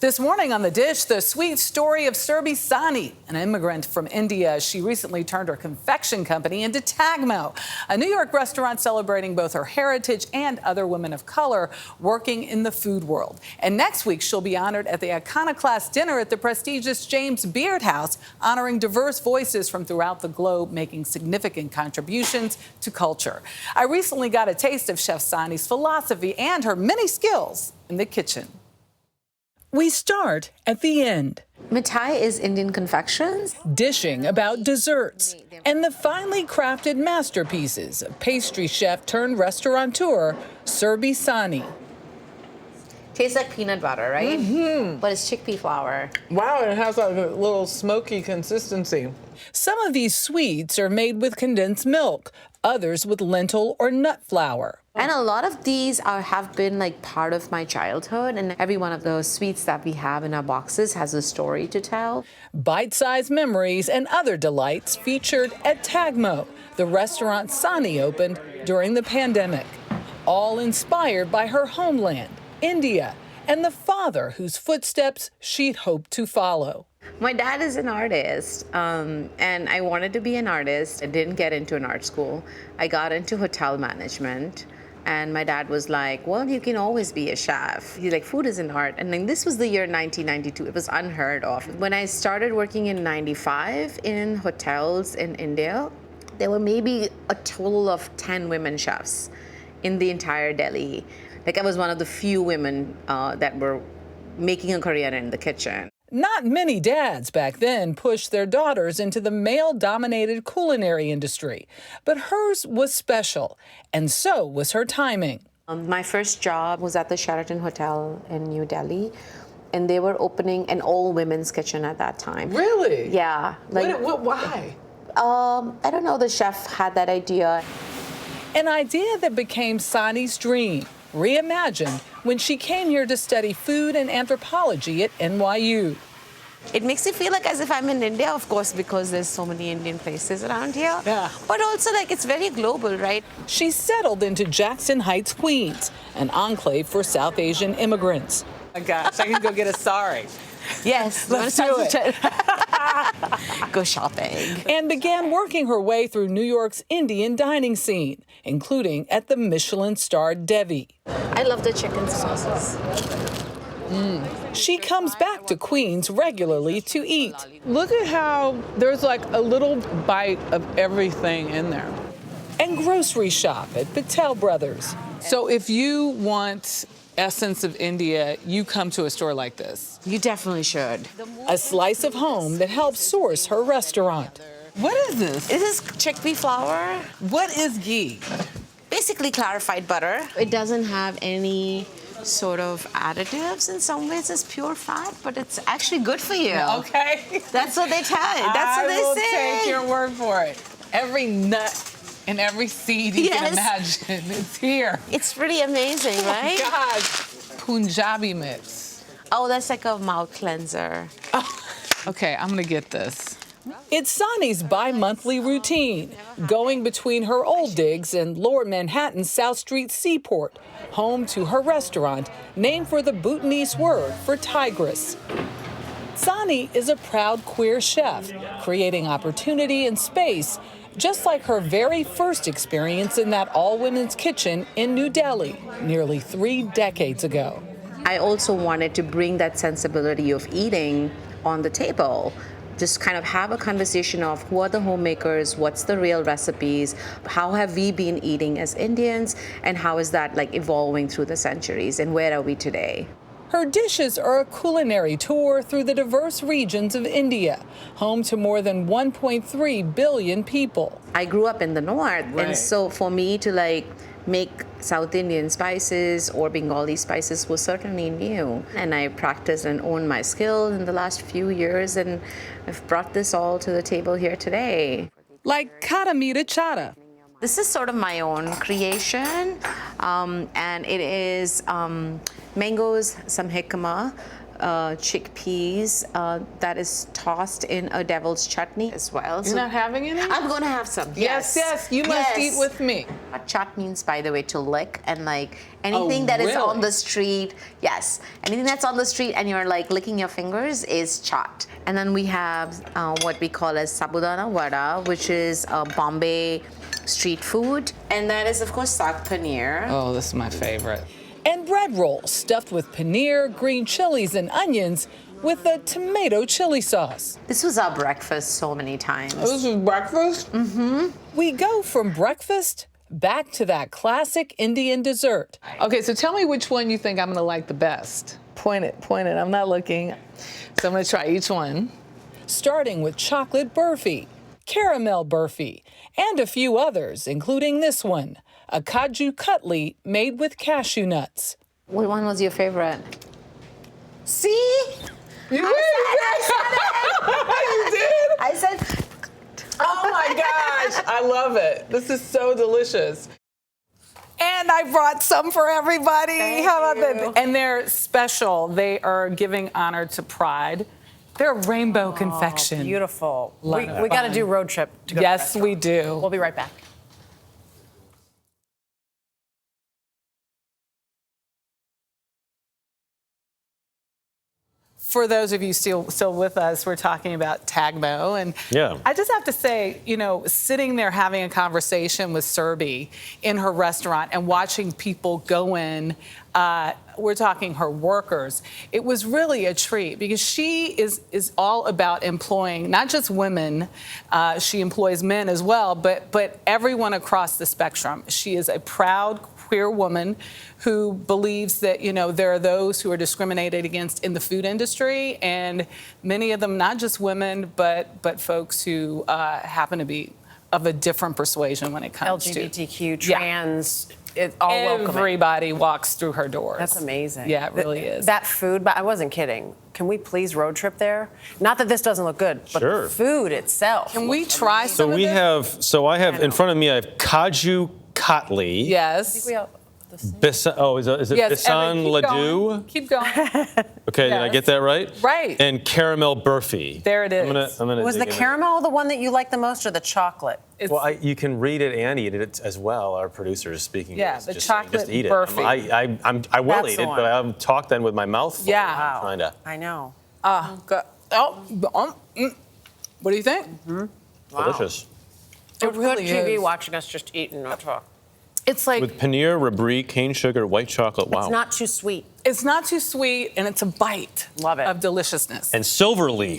This morning on The Dish, the sweet story of Surbhi Sahni, an immigrant from India. She recently turned her confection company into Tagmo, a New York restaurant celebrating both her heritage and other women of color working in the food world. And next week, she'll be honored at the iconoclast dinner at the prestigious James Beard House, honoring diverse voices from throughout the globe making significant contributions to culture. I recently got a taste of Chef Sahni's philosophy and her many skills in the kitchen. We start at the end. Mithai is Indian confections. Dishing about desserts and the finely crafted masterpieces of pastry chef turned restaurateur Surbhi Sahni. Tastes like peanut butter, right? Mm-hmm. But it's chickpea flour. Wow, it has like a little smoky consistency. Some of these sweets are made with condensed milk, others with lentil or nut flour. And a lot of these have been like part of my childhood, and every one of those sweets that we have in our boxes has a story to tell. Bite-sized memories and other delights featured at Tagmo, the restaurant Sahni opened during the pandemic. All inspired by her homeland, India, and the father whose footsteps she'd hoped to follow. My dad is an artist, and I wanted to be an artist. I didn't get into an art school. I got into hotel management. And my dad was like, well, you can always be a chef. He's like, food is an art. And then this was the year 1992. It was unheard of. When I started working in 95 in hotels in India, there were maybe a total of 10 women chefs in the entire Delhi. Like, I was one of the few women that were making a career in the kitchen. Not many dads back then pushed their daughters into the male-dominated culinary industry, but hers was special, and so was her timing. My first job was at the Sheraton Hotel in New Delhi, and they were opening an all-women's kitchen at that time. Really? Yeah. Why? I don't know, the chef had that idea. An idea that became Sahni's dream, reimagined when she came here to study food and anthropology at NYU. It makes me feel like as if I'm in India, of course, because there's so many Indian places around here. Yeah. But also, like, it's very global, right? She settled into Jackson Heights, Queens, an enclave for South Asian immigrants. Oh my gosh, I can go get a sari. Yes. Let's do it. Go shopping. And began working her way through New York's Indian dining scene, including at the Michelin-starred Devi. I love the chicken sauces. She comes back to Queens regularly to eat. Look at how there's like a little bite of everything in there. And grocery shop at Patel Brothers. So if you want essence of India, you come to a store like this. You definitely should. A slice of home that helps source her restaurant. What is this? This is chickpea flour. What is ghee? Basically clarified butter. It doesn't have any sort of additives. In some ways, it's pure fat, but it's actually good for you. Okay. That's what they tell you. That's what they say. I will take your word for it. Every nut and every seed you can imagine, it's here. It's pretty amazing, right? Oh my gosh. Punjabi mix. Oh, that's like a mouth cleanser. Oh. Okay, I'm gonna get this. It's Sahni's bi-monthly routine, going between her old digs and Lower Manhattan's South Street Seaport, home to her restaurant, named for the Bhutanese word for tigress. Sahni is a proud queer chef, creating opportunity and space, just like her very first experience in that all-women's kitchen in New Delhi, nearly 3 decades ago. I also wanted to bring that sensibility of eating on the table. Just kind of have a conversation of who are the homemakers, what's the real recipes, how have we been eating as Indians, and how is that like evolving through the centuries, and where are we today? Her dishes are a culinary tour through the diverse regions of India, home to more than 1.3 billion people. I grew up in the north, Right. and so for me to like make South Indian spices or Bengali spices was certainly new. And I practiced and honed my skill in the last few years, and I've brought this all to the table here today. Like Kata Meeta Chata. This is sort of my own creation, and it is mangoes, some jicama, chickpeas that is tossed in a devil's chutney as well. You're not having any? I'm going to have some. Yes, yes. You must eat with me. Chat means, by the way, to lick, and like anything that is on the street, yes, anything that's on the street and you're like licking your fingers is chat. And then we have what we call as sabudana vada, which is Bombay street food, and that is of course saag paneer. Oh, this is my favorite. And bread rolls stuffed with paneer, green chilies, and onions with a tomato chili sauce. This was our breakfast so many times. This is breakfast? Mm-hmm. We go from breakfast back to that classic Indian dessert. Okay, so tell me which one you think I'm gonna like the best. Point it, I'm not looking. So I'm gonna try each one. Starting with chocolate burfi, caramel burfi, and a few others, including this one, a kaju cutlet made with cashew nuts. What one was your favorite? See? You did! I said, Oh my gosh, I love it. This is so delicious. And I brought some for everybody. Thank How about you. that? And they're special. They are giving honor to Pride. They're rainbow confection. Beautiful. Lot We of got to fun. do road trip to go to the Yes, restaurant. we do. We'll be right back. For those of you still with us, we're talking about Tagmo. And Yeah. I just have to say, you know, sitting there having a conversation with Surbhi in her restaurant and watching people go in, we're talking her workers, it was really a treat because she is all about employing not just women, she employs men as well, but everyone across the spectrum. She is a proud queer woman who believes that, you know, there are those who are discriminated against in the food industry, and many of them not just women, but folks who happen to be of a different persuasion when it comes LGBTQ, to trans, it's all welcoming. Everybody walks through her doors. That's amazing. Yeah, it really is. That food, but I wasn't kidding. Can we please road trip there? Not that this doesn't look good, but Sure. the food itself. Can we try So some we of this? have, I have in front of me, I have kaju cutlet. Yes. We all, Is it Yes, Evan, Bisan keep ladoo? going. Keep going. Okay, did I Yes. get that right? Right. And caramel burfi. There it is. I'm gonna was the dig in. caramel the one that you liked the most, or the chocolate? It's- Well, you can read it and eat it as well. Our producer is speaking. Yeah, is the just saying, chocolate just eat it. burfi. I will That's eat the it, one. but I'll talk then with my mouth full. Yeah. Wow. Trying to. I know. What do you think? Delicious. It really Good TV is. watching us just eat and not talk. It's like With paneer, rabri, cane sugar, white chocolate. Wow. It's not too sweet. it's not too sweet, and it's a bite Love it. of deliciousness. And silver leaf.